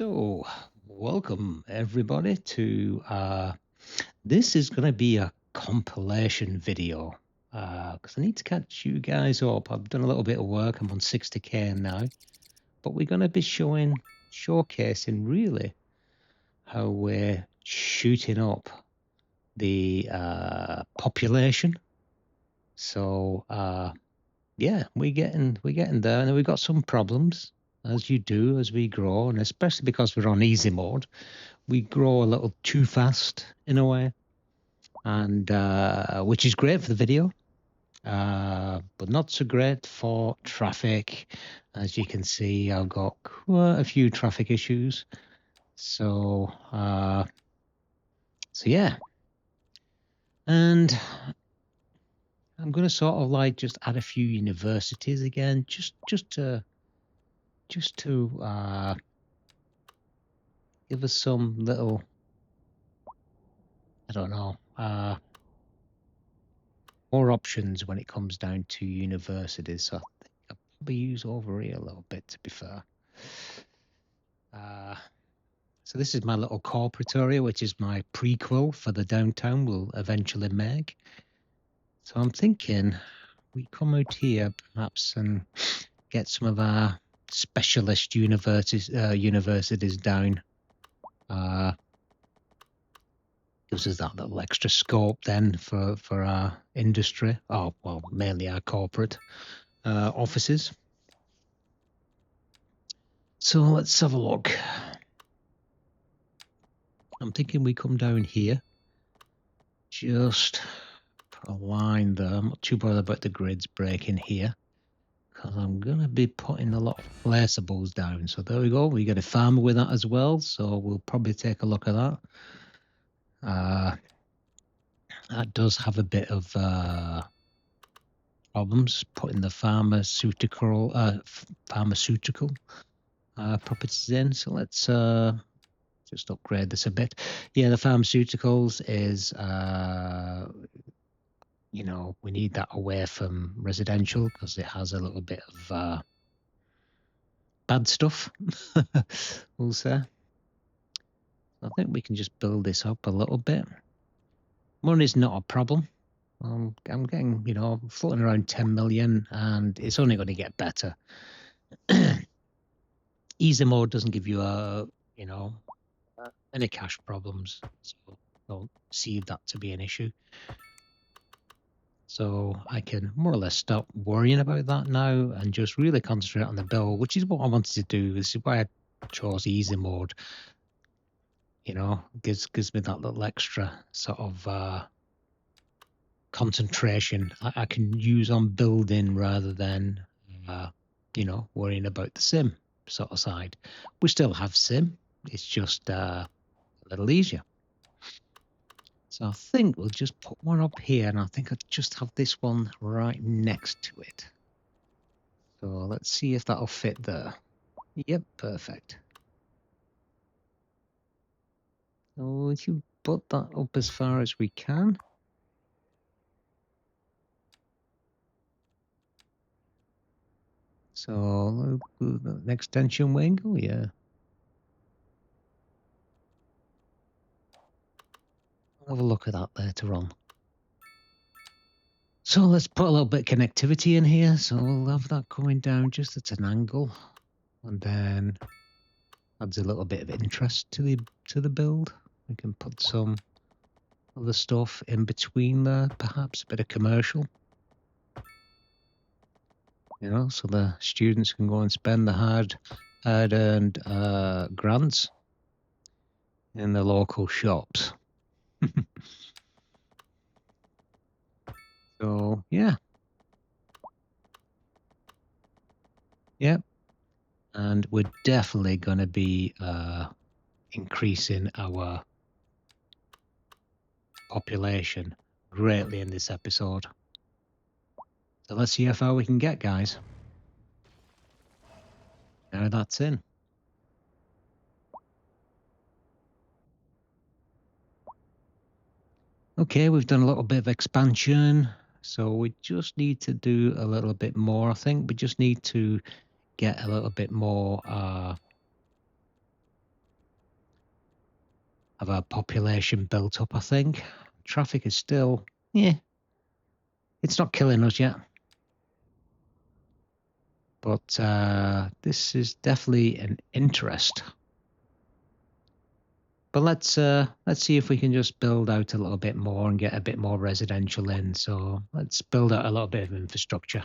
So, welcome everybody to this is going to be a compilation video because I need to catch you guys up. I've done a little bit of work. I'm on 60k now, but we're going to be showcasing really how we're shooting up the population. So, yeah, we're getting there, and we've got some problems as you do as we grow, and especially because we're on easy mode, we grow a little too fast in a way, and which is great for the video, but not so great for traffic. As you can see, I've got quite a few traffic issues. So yeah, and I'm going to sort of like just add a few universities again, just to give us some little, I don't know, more options when it comes down to universities. So I think I'll probably use over here a little bit, to be fair. So this is my little corporate area, which is my prequel for the downtown we'll eventually make. So I'm thinking we come out here perhaps and get some of our specialist universities down. Gives us that little extra scope then for our industry. Oh, well, mainly our corporate offices. So let's have a look. I'm thinking we come down here, just put a line there. I'm not too bothered about the grids breaking here, because I'm going to be putting a lot of placeables down. So there we go. We get a farmer with that as well, so we'll probably take a look at that. That does have a bit of problems putting the pharmaceutical properties in. So let's just upgrade this a bit. Yeah, the pharmaceuticals is you know, we need that away from residential because it has a little bit of bad stuff. We'll say. I think we can just build this up a little bit. Money's not a problem. I'm getting, you know, floating around 10 million, and it's only going to get better. Easy mode doesn't give you you know, any cash problems, so don't see that to be an issue. So I can more or less stop worrying about that now and just really concentrate on the build, which is what I wanted to do. This is why I chose easy mode. You know, gives me that little extra sort of concentration I can use on building rather than you know, worrying about the sim sort of side. We still have sim, it's just a little easier. So I think we'll just put one up here, and I think I'll just have this one right next to it. So let's see if that'll fit there. Yep, perfect. So if you put that up as far as we can. So an extension wing, oh yeah. I'll have a look at that later on. So let's put a little bit of connectivity in here. So we'll have that going down just at an angle, and then adds a little bit of interest to the build. We can put some other stuff in between there, perhaps a bit of commercial. You know, so the students can go and spend the hard-earned grants in the local shops. So yeah, yep, and we're definitely going to be increasing our population greatly in this episode. So let's see how far we can get, guys. Now that's in. Okay, we've done a little bit of expansion, so we just need to do a little bit more. I think we just need to get a little bit more of a population built up, I think. Traffic is still, yeah, it's not killing us yet. But this is definitely an interest. But let's see if we can just build out a little bit more and get a bit more residential in. So let's build out a little bit of infrastructure.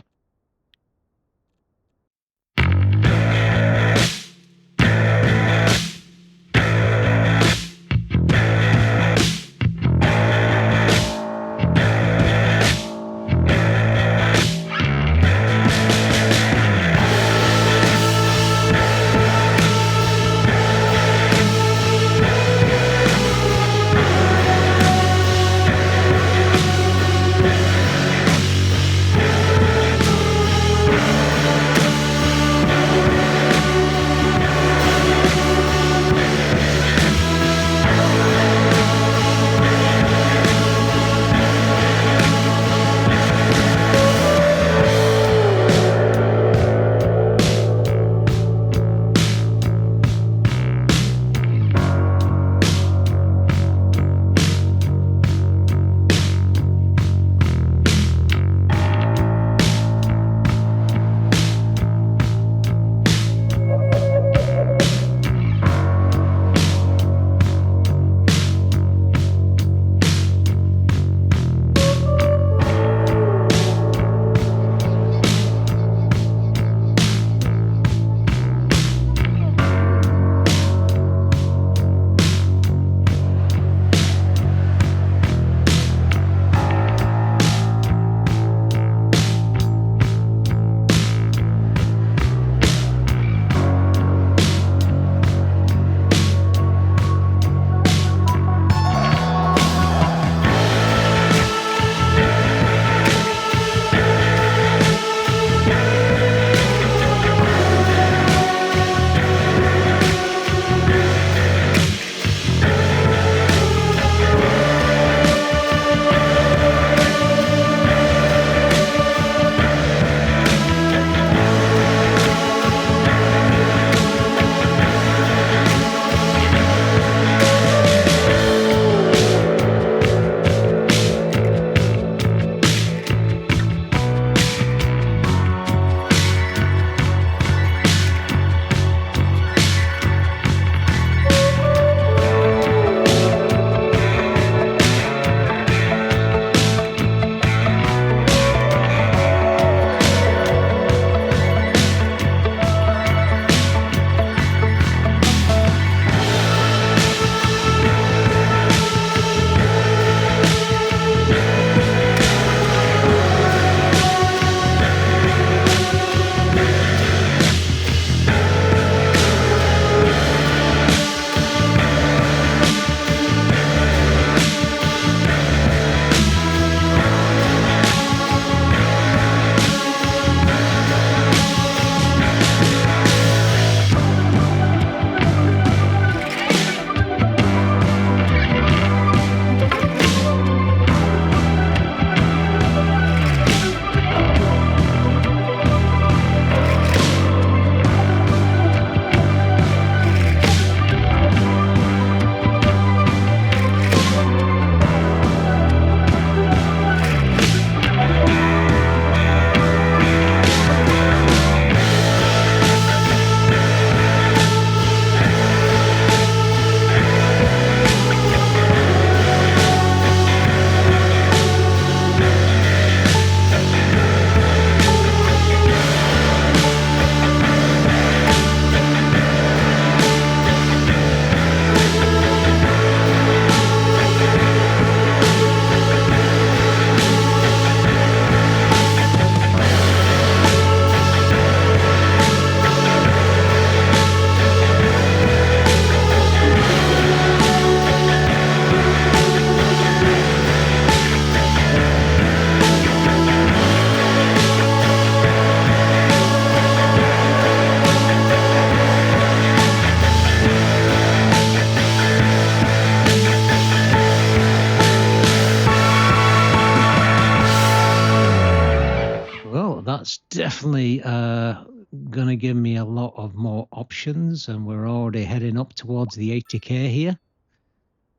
that's definitely going to give me a lot of more options, and we're already heading up towards the 80k here.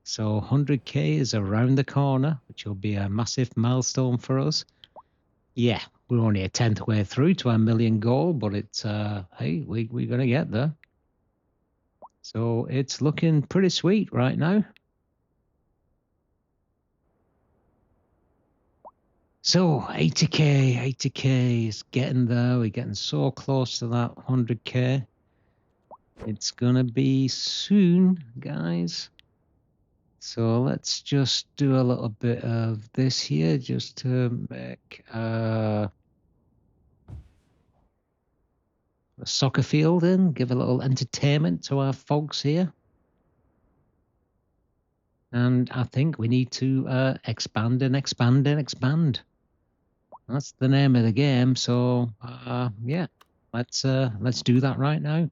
So 100k is around the corner, which will be a massive milestone for us. Yeah, we're only a 10th way through to our million goal, but it's hey, we're gonna get there. So it's looking pretty sweet right now. So 80k is getting there. We're getting so close to that 100k. It's gonna be soon, guys. So let's just do a little bit of this here just to make a soccer field in, give a little entertainment to our folks here. And I think we need to expand and expand and expand. That's the name of the game. So yeah, let's do that right now.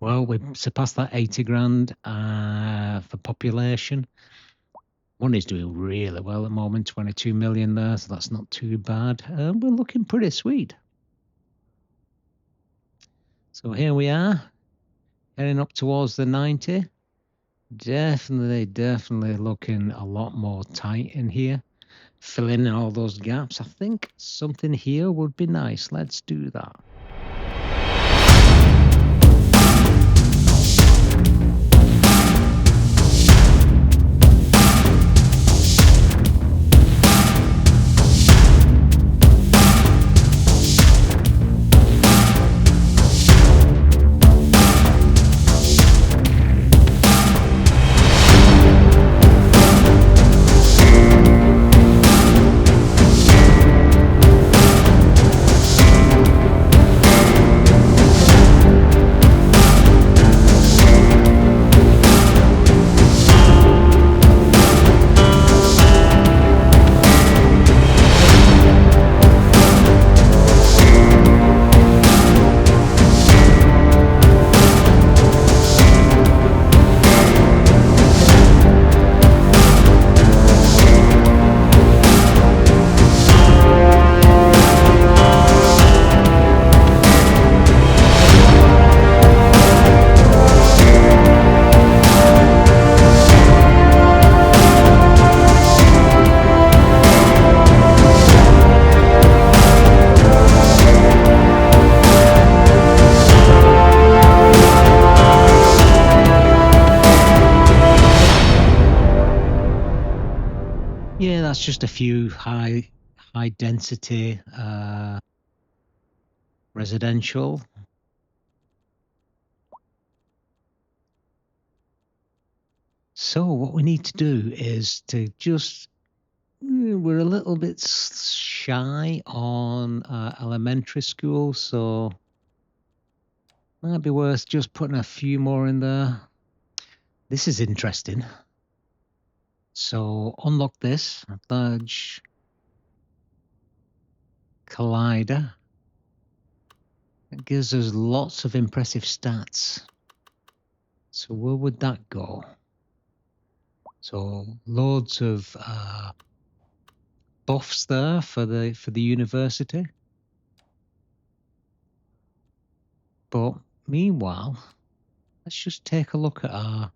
Well, we've surpassed that 80 grand for population. One is doing really well at the moment, 22 million there, so that's not too bad. We're looking pretty sweet. So here we are, heading up towards the 90. Definitely looking a lot more tight in here. Filling in all those gaps. I think something here would be nice. Let's do that. Yeah, that's just a few high density residential. So what we need to do is to just we're a little bit shy on elementary school, so might be worth just putting a few more in there. This is interesting. So unlock this large collider. It gives us lots of impressive stats. So where would that go? So loads of buffs there for the university. But meanwhile, let's just take a look at our.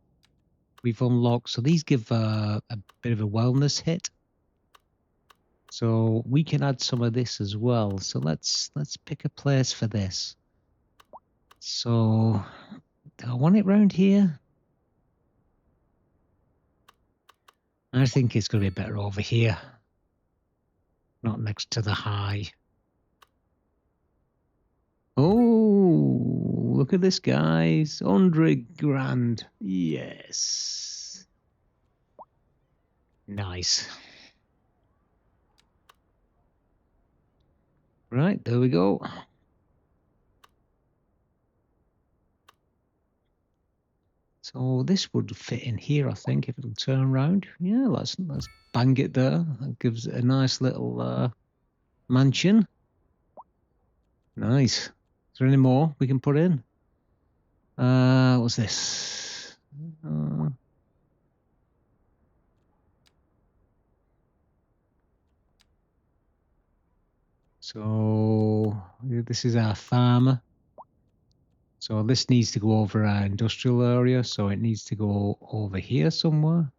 We've unlocked. So these give a bit of a wellness hit. So we can add some of this as well. So let's pick a place for this. So do I want it round here? I think it's going to be better over here, not next to the high. Oh, look at this, guys. 100 grand. Yes. Nice. Right, there we go. So this would fit in here, I think, if it'll turn around. Yeah, let's bang it there. That gives it a nice little mansion. Nice. Is there any more we can put in? What's this? So this is our farmer. So this needs to go over our industrial area, so it needs to go over here somewhere.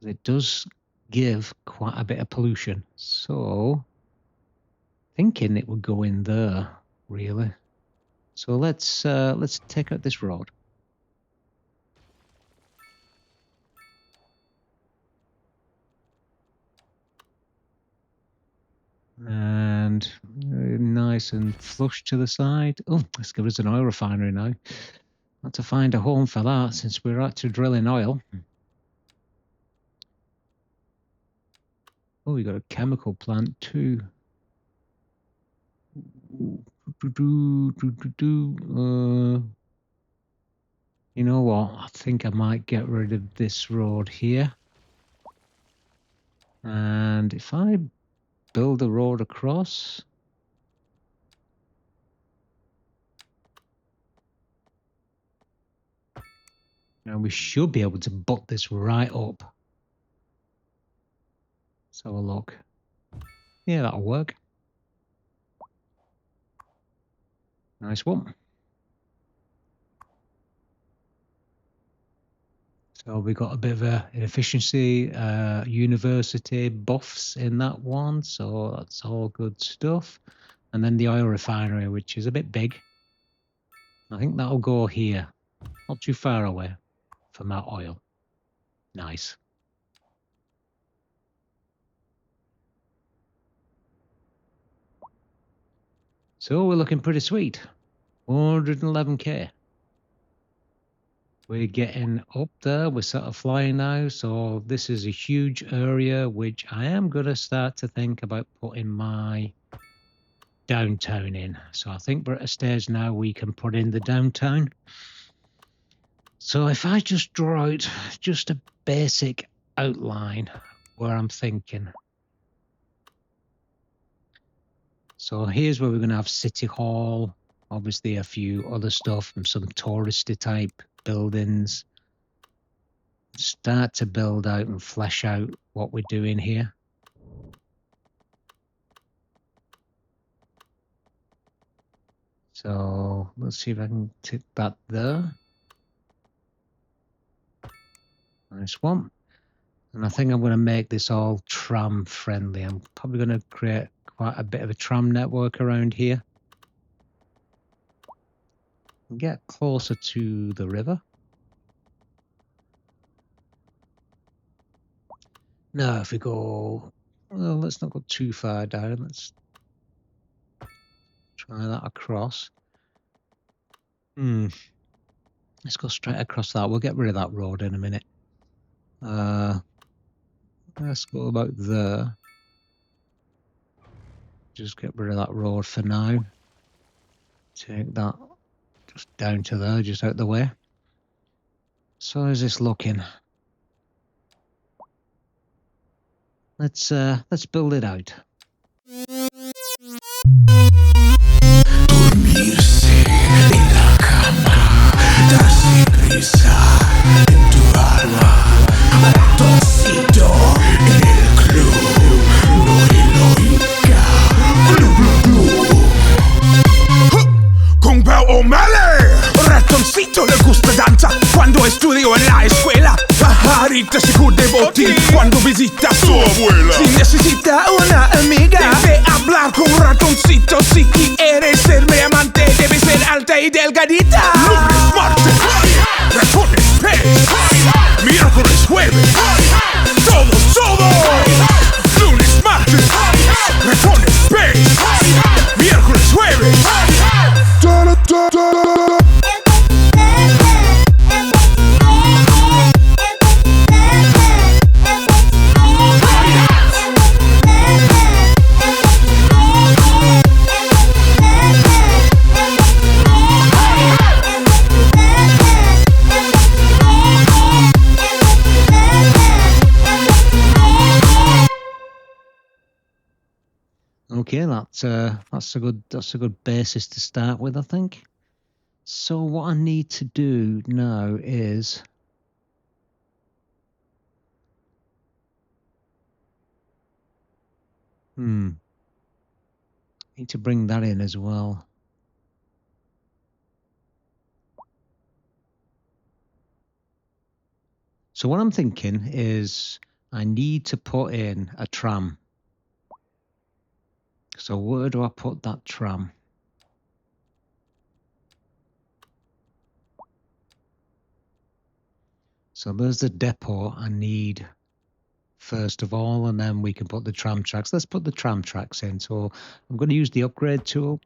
It does give quite a bit of pollution, so thinking it would go in there, really. So let's take out this road. And nice and flush to the side. Oh, let's give us an oil refinery now. Got to find a home for that since we're actually drilling oil. Oh, we got a chemical plant too. You know what? I think I might get rid of this road here. And if I build a road across. Now we should be able to butt this right up. Let's have a look. Yeah, that'll work. Nice one. So we got a bit of an efficiency, university buffs in that one. So that's all good stuff. And then the oil refinery, which is a bit big. I think that'll go here. Not too far away from that oil. Nice. So we're looking pretty sweet. 111k. We're getting up there. We're sort of flying now. So this is a huge area, which I am going to start to think about putting my downtown in. So I think we're at a stage now we can put in the downtown. So if I just draw out just a basic outline where I'm thinking. So here's where we're going to have City Hall, obviously a few other stuff and some touristy type buildings. Start to build out and flesh out what we're doing here. So let's see if I can tip that there. Nice one. And I think I'm going to make this all tram friendly. I'm probably going to create quite a bit of a tram network around here. Get closer to the river. Now if we go, well, let's not go too far down. Let's try that across. Let's go straight across that. We'll get rid of that road in a minute. Let's go about there. Just get rid of that road for now. Take that just down to there, just out the way. So how's this looking? Let's build it out. Dormirse en la cama, darse prisa en tu alma, ratoncito en el club, no heroica, blu blu blu. Con Bel O'Malley, ratoncito le gusta danza cuando estudio en la escuela. Pajarita se cubre botín cuando visita a su abuela. Si necesita una amiga, debe hablar con ratoncito. Si quieres ser mi amante, debe ser alta y delgadita. Lunes, martes, ratones, pez. Miércoles, jueves, todo. Lunes, martes, ratones, pez. Miércoles, jueves. Okay, that's a good basis to start with, I think. So what I need to do now is need to bring that in as well. So what I'm thinking is I need to put in a tram. So where do I put that tram? So there's the depot I need first of all, and then we can put the tram tracks. Let's put the tram tracks in. So I'm going to use the upgrade tool.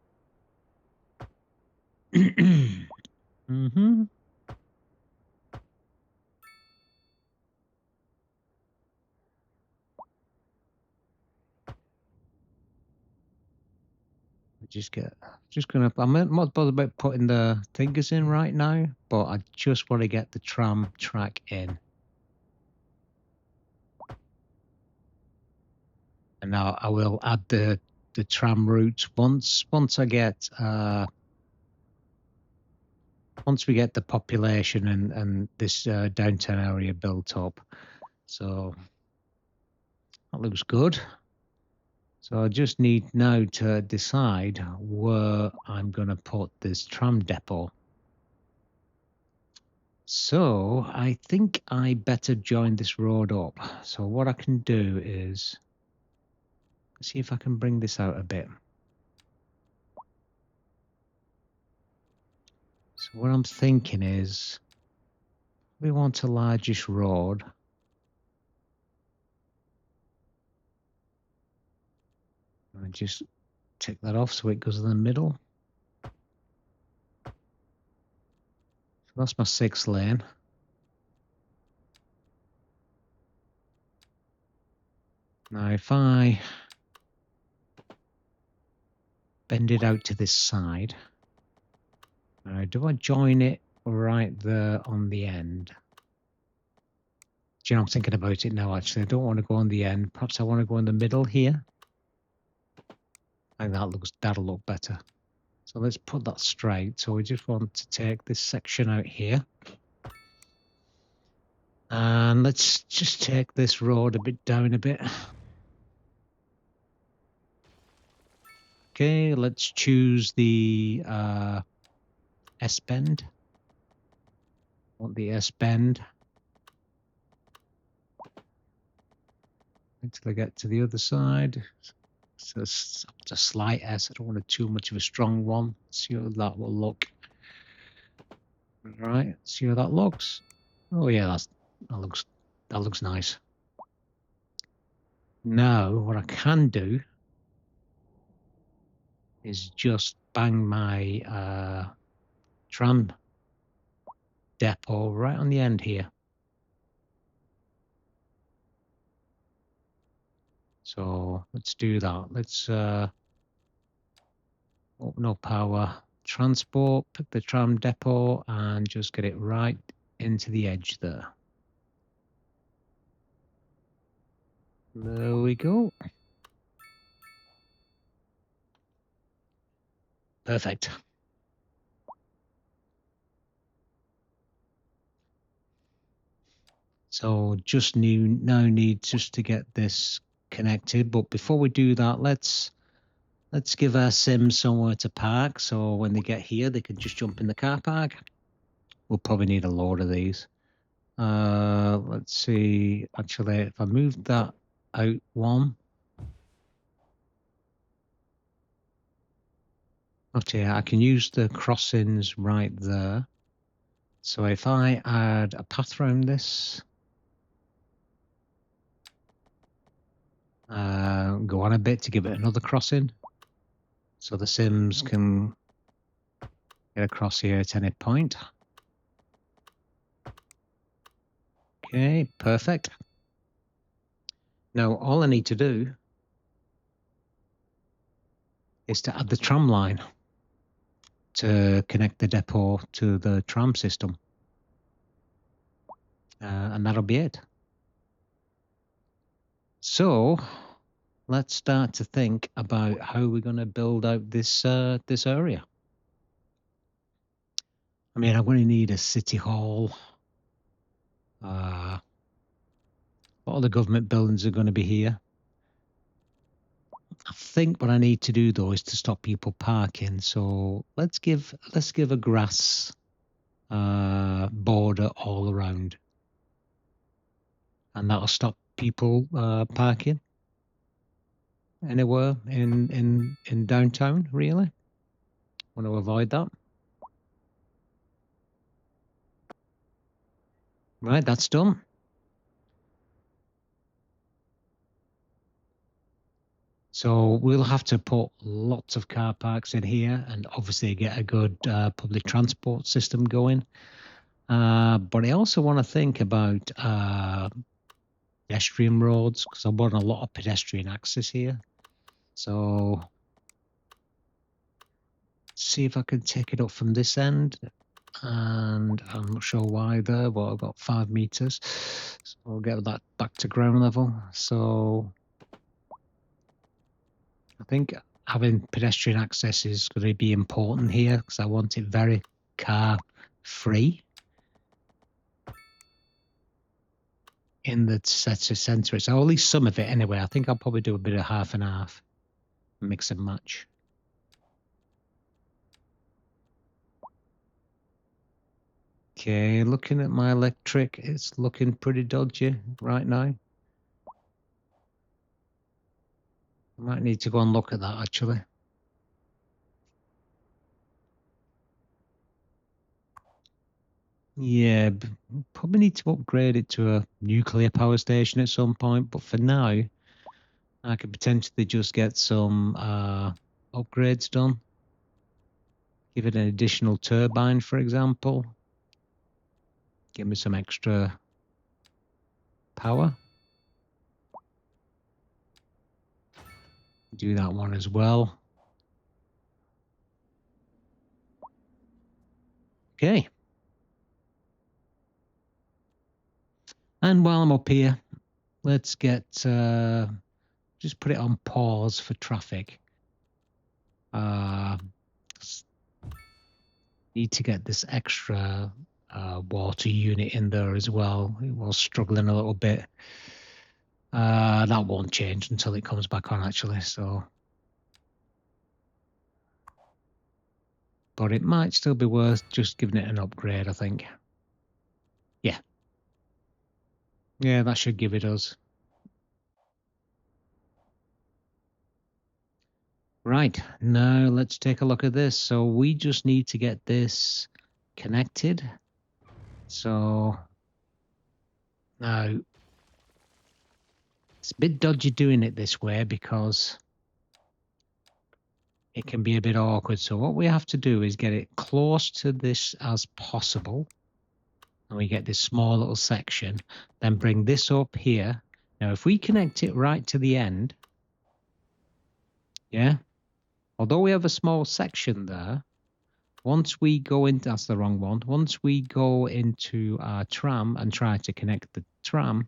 I'm not bothered about putting the fingers in right now, but I just want to get the tram track in. And now I will add the tram routes once I get once we get the population and this downtown area built up. So that looks good. So I just need now to decide where I'm going to put this tram depot. So I think I better join this road up. So what I can do is see if I can bring this out a bit. So what I'm thinking is we want a largish road. I just take that off so it goes in the middle. So that's my 6th lane. Now if I bend it out to this side, do I join it right there on the end? Do you know, I'm thinking about it now actually. I don't want to go on the end. Perhaps I want to go in the middle here. I think that'll look better. So let's put that straight. So we just want to take this section out here. And let's just take this road a bit down a bit. Okay, let's choose the S-bend. Want the S-bend. Until I get to the other side. So it's a slight S. I don't want too much of a strong one. See how that will look. All right, see how that looks. Oh yeah, that looks nice. Now what I can do is just bang my tram depot right on the end here. So let's do that. Let's open up our transport, pick the tram depot, and just get it right into the edge there. There we go. Perfect. So just now need just to get this connected. But before we do that, let's give our Sims somewhere to park. So when they get here, they can just jump in the car park. We'll probably need a load of these. Let's see. Actually, if I move that out one. Okay, I can use the crossings right there. So if I add a path around this, go on a bit to give it another crossing, so the Sims can get across here at any point. Okay, perfect. Now all I need to do is to add the tram line to connect the depot to the tram system. And that'll be it. So let's start to think about how we're going to build out this this area. I mean, I'm going to need a city hall. A lot of the government buildings are going to be here. I think what I need to do though is to stop people parking. So let's give a grass border all around, and that'll stop people parking anywhere in downtown. Really, want to avoid that. Right, that's done. So we'll have to put lots of car parks in here and obviously get a good public transport system going. But I also want to think about pedestrian roads, because I want a lot of pedestrian access here. So see if I can take it up from this end. And I'm not sure why there, but I've got 5 meters. So I'll get that back to ground level. So I think having pedestrian access is going to be important here, because I want it very car free in the centre. So at least some of it anyway. I think I'll probably do a bit of half and half, mix and match. Okay, looking at my electric, it's looking pretty dodgy right now. I might need to go and look at that actually. Yeah, probably need to upgrade it to a nuclear power station at some point, but for now, I could potentially just get some upgrades done. Give it an additional turbine, for example. Give me some extra power. Do that one as well. Okay. And while I'm up here, let's get just put it on pause for traffic. Need to get this extra water unit in there as well. It was struggling a little bit. That won't change until it comes back on actually, so. But it might still be worth just giving it an upgrade, I think. Yeah. Yeah, that should give it us. Right, now let's take a look at this. So we just need to get this connected. So now it's a bit dodgy doing it this way because it can be a bit awkward. So what we have to do is get it close to this as possible. And we get this small little section, then bring this up here Now, if we connect it right to the end, yeah, although we have a small section there, once we go into, that's the wrong one, once we go into our tram and try to connect the tram,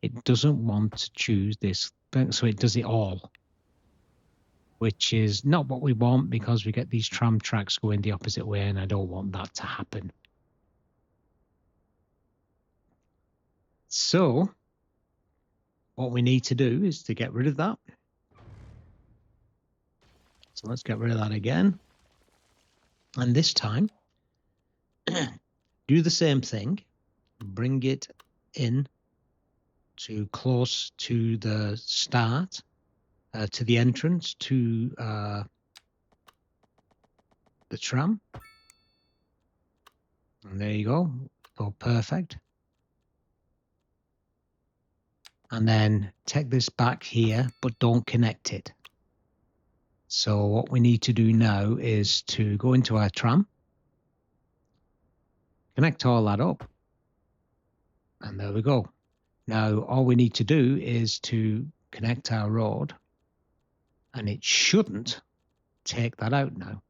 it doesn't want to choose this, so it does it all, which is not what we want because we get these tram tracks going the opposite way, and I don't want that to happen. So what we need to do is to get rid of that. So let's get rid of that again. And this time, do the same thing. Bring it in to close to the start, to the entrance to the tram. And there you go. Go perfect. And then take this back here, but don't connect it. So what we need to do now is to go into our tram, connect all that up, and there we go. Now all we need to do is to connect our road, and it shouldn't take that out now.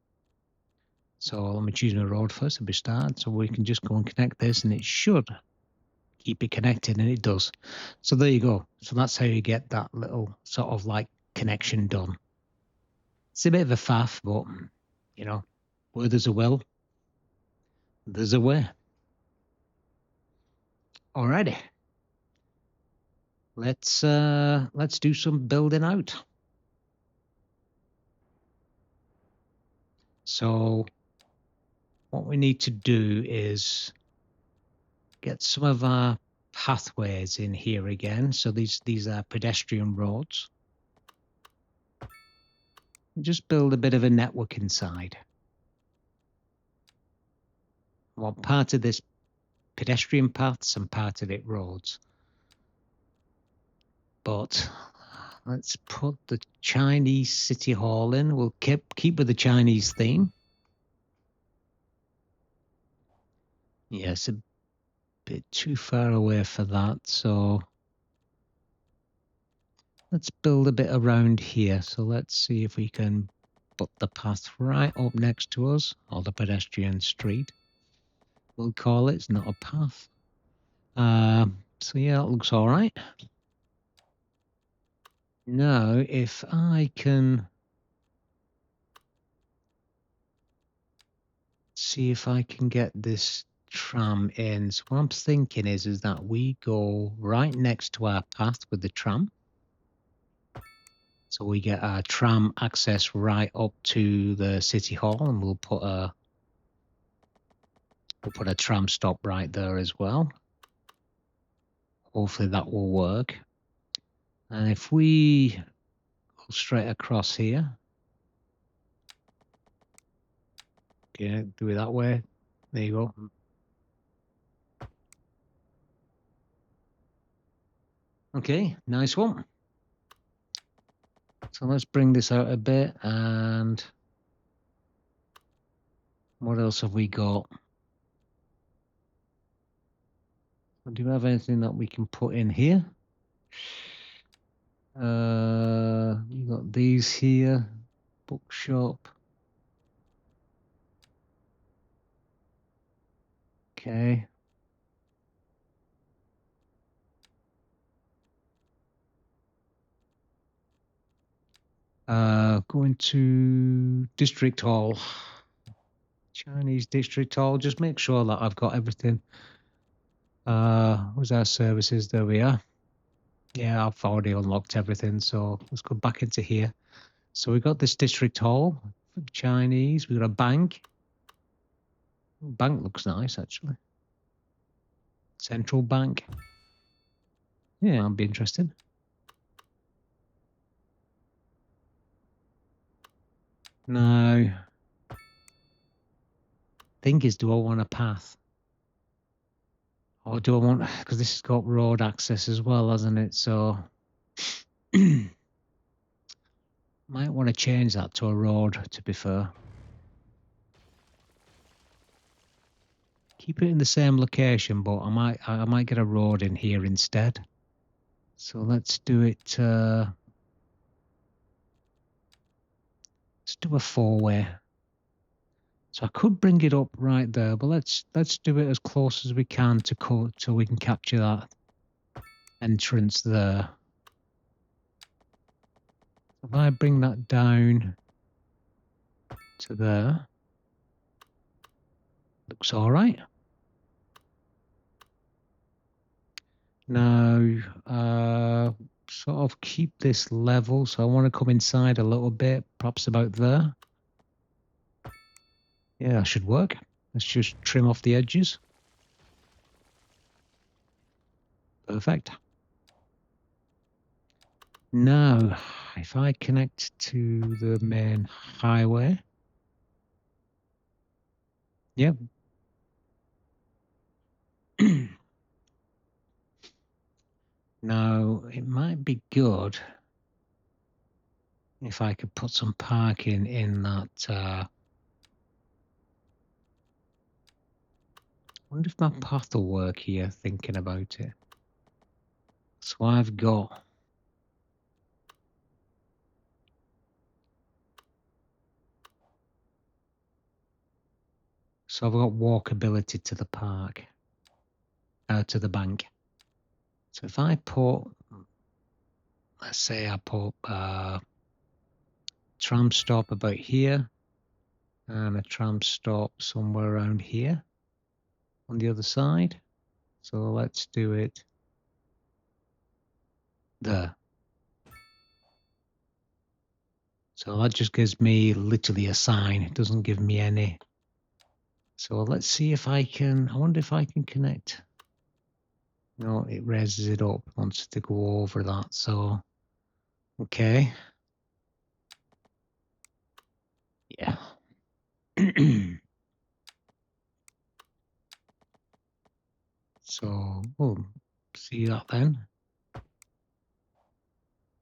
So let me choose my road first at the start, so we can just go and connect this, and it should keep it connected, and it does. So there you go. So that's how you get that little sort of like connection done. It's a bit of a faff, but you know, where there's a will, there's a way. Alrighty. Let's do some building out. So what we need to do is get some of our pathways in here again. So these are pedestrian roads. Just build a bit of a network inside. I want part of this pedestrian paths and part of it roads. But let's put the Chinese City Hall in. We'll keep with the Chinese theme. Yes, a bit too far away for that, so let's build a bit around here. So let's see if we can put the path right up next to us, or the pedestrian street. We'll call it. It's not a path. So yeah, it looks all right. Now, if I can see if I can get this tram in. So what I'm thinking is that we go right next to our path with the tram. So we get our tram access right up to the city hall, and we'll put a tram stop right there as well. Hopefully that will work. And if we go straight across here, okay, do it that way. There you go. Okay, nice one. So let's bring this out a bit, and what else have we got? Do we have anything that we can put in here? You got these here, bookshop. Okay. Going to District Hall. Chinese District Hall. Just make sure that I've got everything. Where's our services? There we are. Yeah, I've already unlocked everything. So let's go back into here. So we got this District Hall, Chinese. We got a bank. Bank looks nice, actually. Central Bank. Yeah, I'd be interested. No. Thing is, do I want a path? Or do I want, because this has got road access as well, hasn't it? So might want to change that to a road, to be fair. Keep it in the same location, but I might get a road in here instead. So let's do it. Let's do a 4-way. So I could bring it up right there, but let's do it as close as we can to cut so we can capture that entrance there. If I bring that down to there, looks all right. Now, sort of keep this level. So I want to come inside a little bit, perhaps about there. Yeah, that should work. Let's just trim off the edges. Perfect. Now, if I connect to the main highway, yep. Now, it might be good if I could put some parking in that. I wonder if my path will work here, thinking about it. So I've got. So I've got walkability to the park, to the bank. So if I put, let's say I put tram stop about here and a tram stop somewhere around here on the other side. So let's do it there. So that just gives me literally a sign. It doesn't give me any. So let's see if I can, I wonder if I can connect. No, it raises it up, wants to go over that. So, okay. Yeah. So, oh, see that then?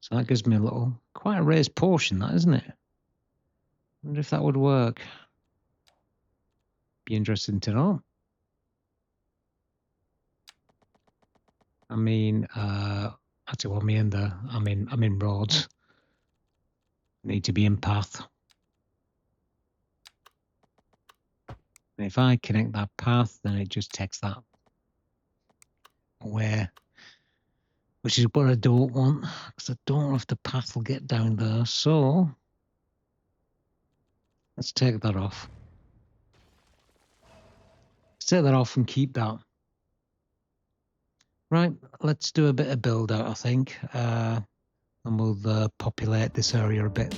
So that gives me a little, quite a raised portion, that, isn't it? Wonder if that would work. Be interesting to know. I mean, actually, well, me and I'm in roads. Need to be in path. And if I connect that path, then it just takes that away, which is what I don't want, because I don't know if the path will get down there. So let's take that off. Let's take that off and keep that. Right, let's do a bit of build out, I think, and we'll populate this area a bit.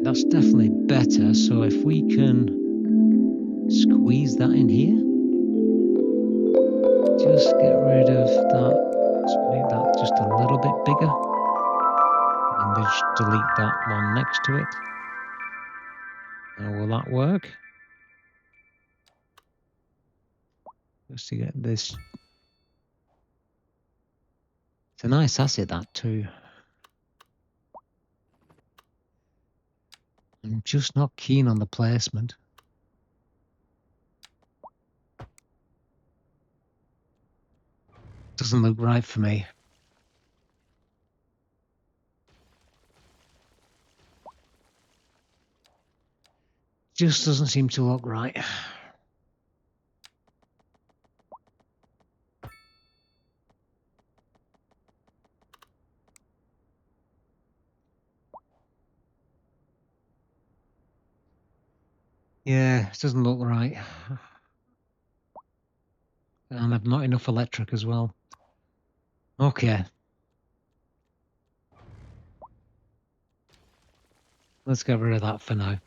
that's definitely better. So if we can squeeze that in here, just get rid of that, just make that just a little bit bigger, and then just delete that one next to it. Now will that work? Just to get this. It's a nice asset, that too. I'm just not keen on the placement. Doesn't look right for me. Just doesn't seem to look right. Yeah, it doesn't look right. And I've not enough electric as well. Okay. Let's get rid of that for now.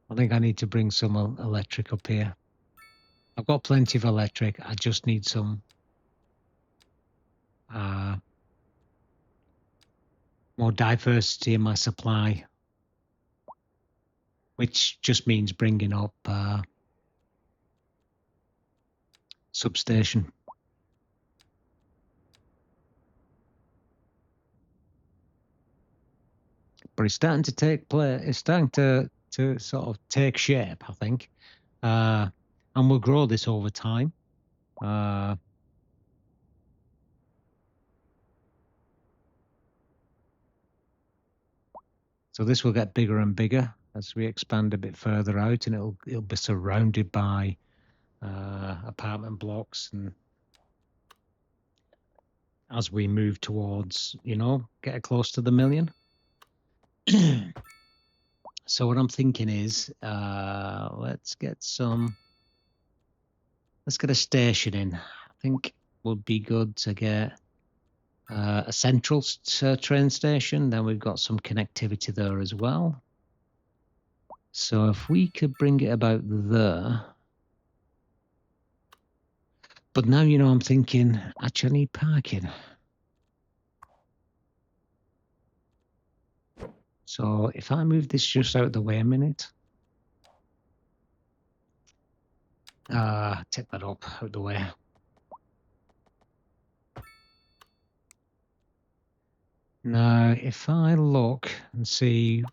I think I need to bring some electric up here. I've got plenty of electric. I just need some more diversity in my supply, which just means bringing up substation. But it's starting to take place. It's starting to sort of take shape, I think, and we'll grow this over time. So this will get bigger and bigger as we expand a bit further out, and it'll be surrounded by apartment blocks, and as we move towards, get close to the million. So what I'm thinking is, let's get a station in. I think would be good to get a central train station. Then we've got some connectivity there as well. So if we could bring it about there. But now, I'm thinking, actually I need parking. So if I move this just out of the way a minute. Take that up out of the way. Now, if I look and see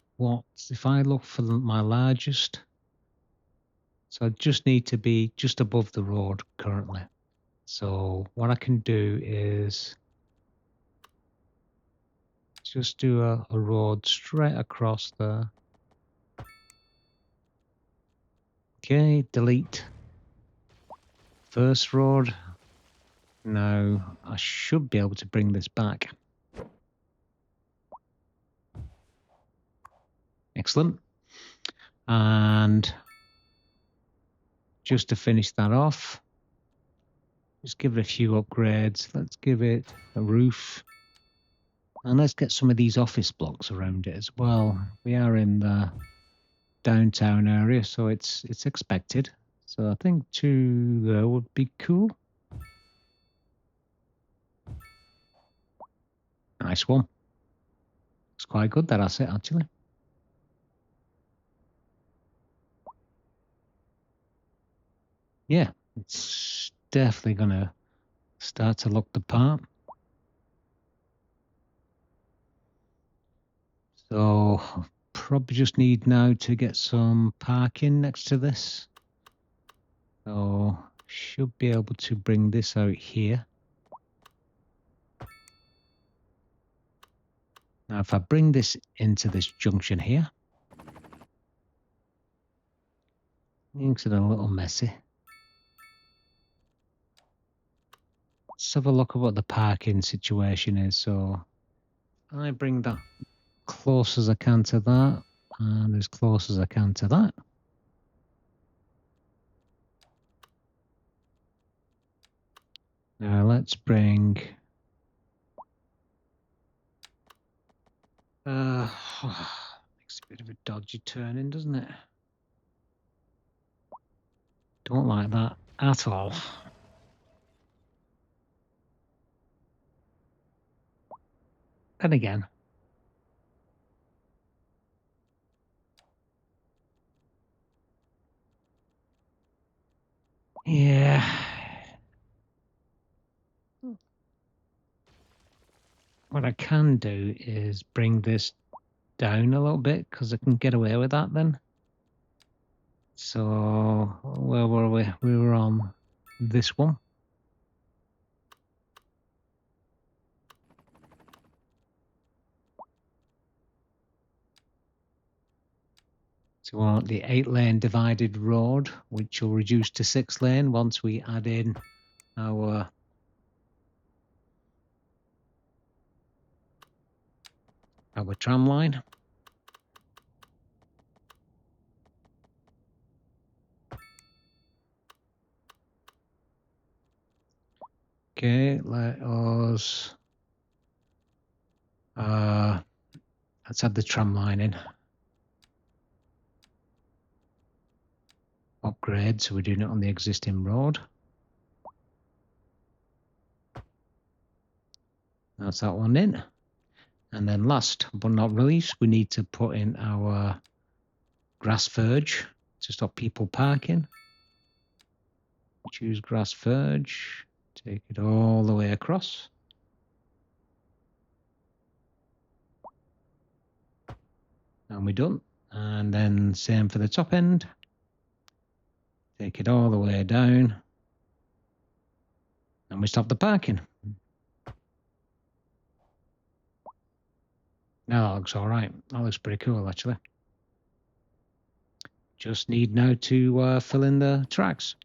if I look for my largest, so I just need to be just above the road currently. So what I can do is just do a road straight across there. Okay, delete. First road. Now I should be able to bring this back. Excellent. And just to finish that off, just give it a few upgrades. Let's give it a roof. And let's get some of these office blocks around it as well. We are in the downtown area, so it's expected. So I think 2 there would be cool. Nice one. It's quite good, that asset, actually. Yeah, it's definitely going to start to look the part. So probably just need now to get some parking next to this. So should be able to bring this out here. Now if I bring this into this junction here, makes it a little messy. Let's have a look at what the parking situation is. So I bring that close as I can to that, and as close as I can to that. Now let's bring Makes a bit of a dodgy turning, doesn't it? Don't like that at all. And again. Yeah. What I can do is bring this down a little bit because I can get away with that then. So where were we? We were on this one. So we want the 8-lane divided road, which will reduce to 6-lane once we add in our tram line. Okay, let us let's add the tram line in. Upgrade, so we're doing it on the existing road. That's that one in. And then last but not least, we need to put in our grass verge to stop people parking. Choose grass verge, take it all the way across. And we're done. And then same for the top end. Take it all the way down. And we stop the parking. Now that looks all right. That looks pretty cool, actually. Just need now to fill in the tracks.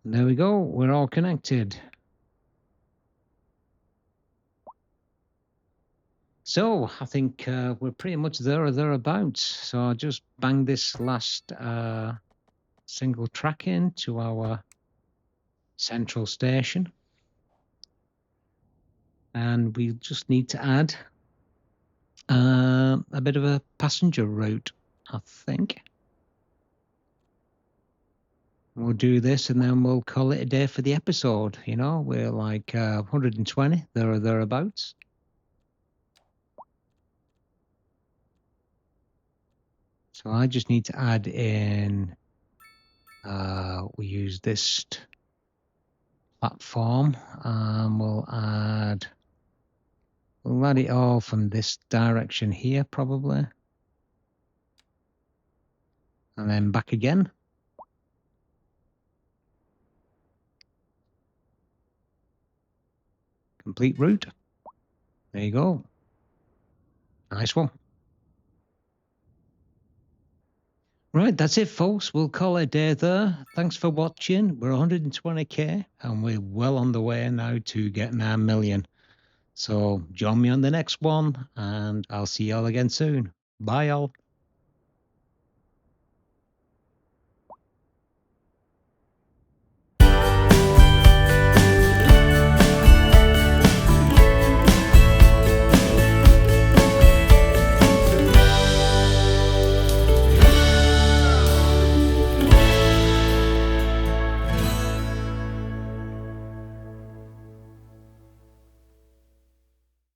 And there we go. We're all connected. So I think we're pretty much there or thereabouts. So I'll just bang this last single track in to our central station. And we just need to add a bit of a passenger route, I think. We'll do this and then we'll call it a day for the episode. You know, we're like 120 there or thereabouts. So I just need to add in, we use this platform, and we'll add it all from this direction here probably. And then back again. Complete route. There you go. Nice one. Right, that's it, folks. We'll call it a day there. Thanks for watching. We're 120k and we're well on the way now to getting our million. So join me on the next one and I'll see y'all again soon. Bye, y'all.